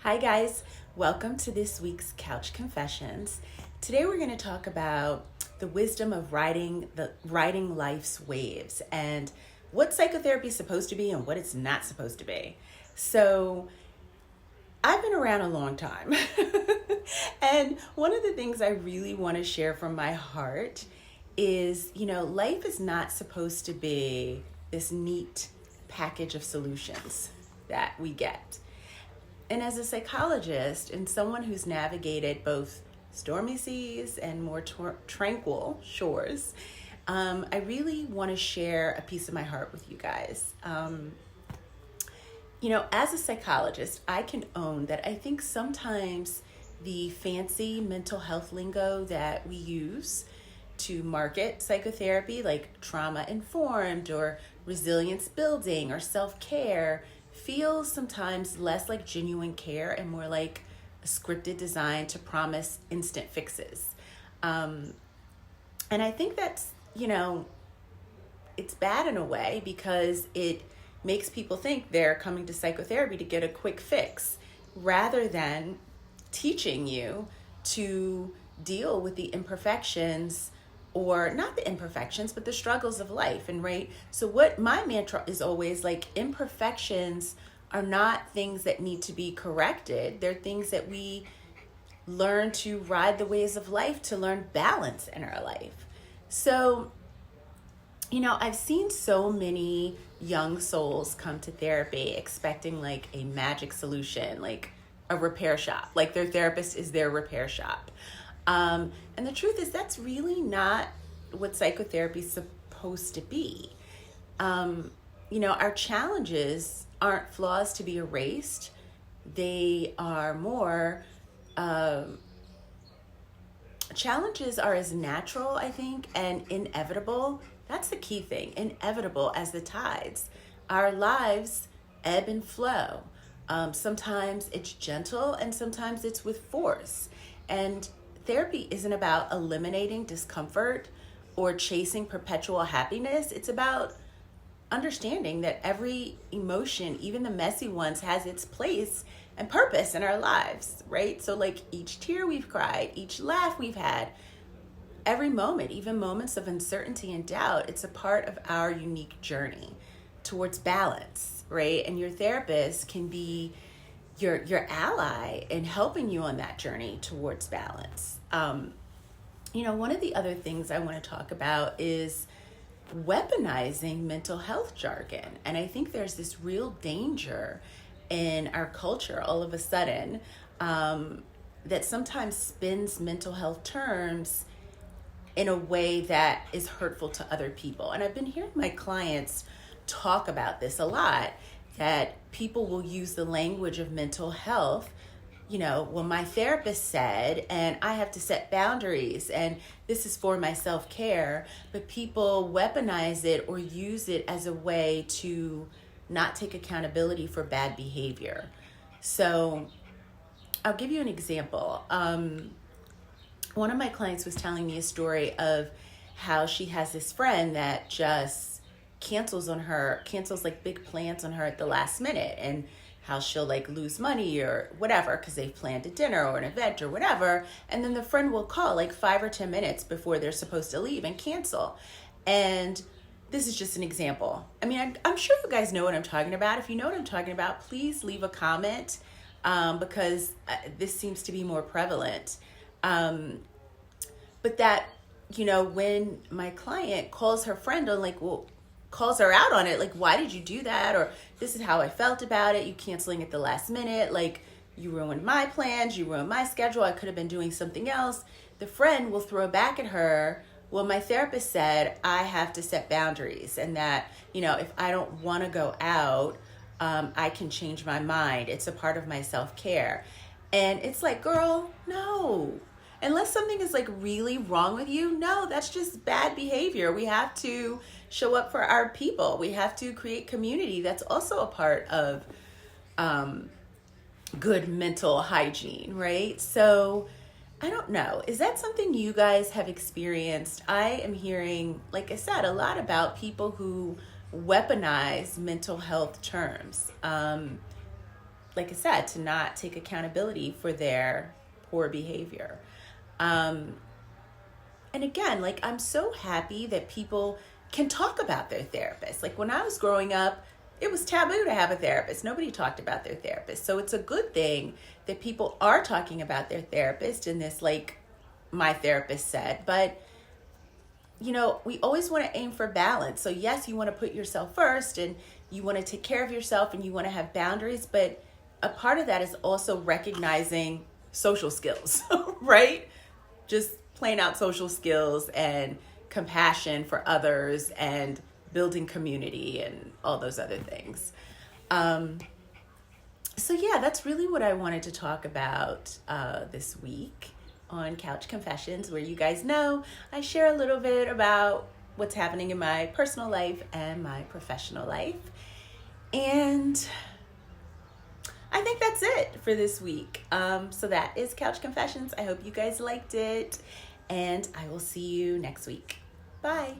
Hi guys, welcome to this week's Couch Confessions. Today we're going to talk about the wisdom of riding life's waves and what psychotherapy is supposed to be and what it's not supposed to be. So, I've been around a long time. And one of the things I really want to share from my heart is, life is not supposed to be this neat package of solutions that we get. And as a psychologist and someone who's navigated both stormy seas and more tranquil shores, I really want to share a piece of my heart with you guys. As a psychologist, I can own that I think sometimes the fancy mental health lingo that we use to market psychotherapy, like trauma-informed or resilience building or self-care, feels sometimes less like genuine care and more like a scripted design to promise instant fixes. And I think that's, it's bad in a way because it makes people think they're coming to psychotherapy to get a quick fix rather than teaching you to deal with the imperfections, or not the imperfections, but the struggles of life. And right, so what my mantra is always like, imperfections are not things that need to be corrected. They're things that we learn to ride the waves of life, to learn balance in our life. So, I've seen so many young souls come to therapy expecting like a magic solution, like a repair shop, like their therapist is their repair shop. And the truth is that's really not what psychotherapy is supposed to be. Our challenges aren't flaws to be erased. They are more, challenges are as natural, I think, and inevitable. That's the key thing, inevitable as the tides. Our lives ebb and flow. Sometimes it's gentle and sometimes it's with force. And therapy isn't about eliminating discomfort or chasing perpetual happiness. It's about understanding that every emotion, even the messy ones, has its place and purpose in our lives, right? So like each tear we've cried, each laugh we've had, every moment, even moments of uncertainty and doubt, it's a part of our unique journey towards balance, right? And your therapist can be your ally in helping you on that journey towards balance. One of the other things I want to talk about is weaponizing mental health jargon. And I think there's this real danger in our culture all of a sudden that sometimes spins mental health terms in a way that is hurtful to other people. And I've been hearing my clients talk about this a lot, that people will use the language of mental health, well, my therapist said, and I have to set boundaries, and this is for my self-care, but people weaponize it or use it as a way to not take accountability for bad behavior. So I'll give you an example. One of my clients was telling me a story of how she has this friend that just cancels like big plans on her at the last minute, and how she'll like lose money or whatever because they've planned a dinner or an event or whatever, and then the friend will call like 5 or 10 minutes before they're supposed to leave and cancel. And this is just an example. I mean, I'm sure you guys know what I'm talking about. If you know what I'm talking about, please leave a comment because this seems to be more prevalent. But that, when my client calls her friend on calls her out on it, like, why did you do that? Or this is how I felt about it. You canceling at the last minute. Like, you ruined my plans. You ruined my schedule. I could have been doing something else. The friend will throw back at her, well, my therapist said I have to set boundaries and that, if I don't want to go out, I can change my mind. It's a part of my self-care. And it's like, girl, no. Unless something is like really wrong with you, no, that's just bad behavior. We have to show up for our people. We have to create community. That's also a part of good mental hygiene, right? So I don't know. Is that something you guys have experienced? I am hearing, like I said, a lot about people who weaponize mental health terms. like I said, to not take accountability for their poor behavior. And again, like, I'm so happy that people can talk about their therapist. Like, when I was growing up, it was taboo to have a therapist. Nobody talked about their therapist. So it's a good thing that people are talking about their therapist in this, like, my therapist said. But, you know, we always want to aim for balance. So yes, you want to put yourself first and you want to take care of yourself and you want to have boundaries. But a part of that is also recognizing social skills, right? Just plain out social skills and compassion for others and building community and all those other things. So yeah, that's really what I wanted to talk about this week on Couch Confessions, where you guys know I share a little bit about what's happening in my personal life and my professional life. And I think that's it for this week. So that is Couch Confessions. I hope you guys liked it, and I will see you next week. Bye.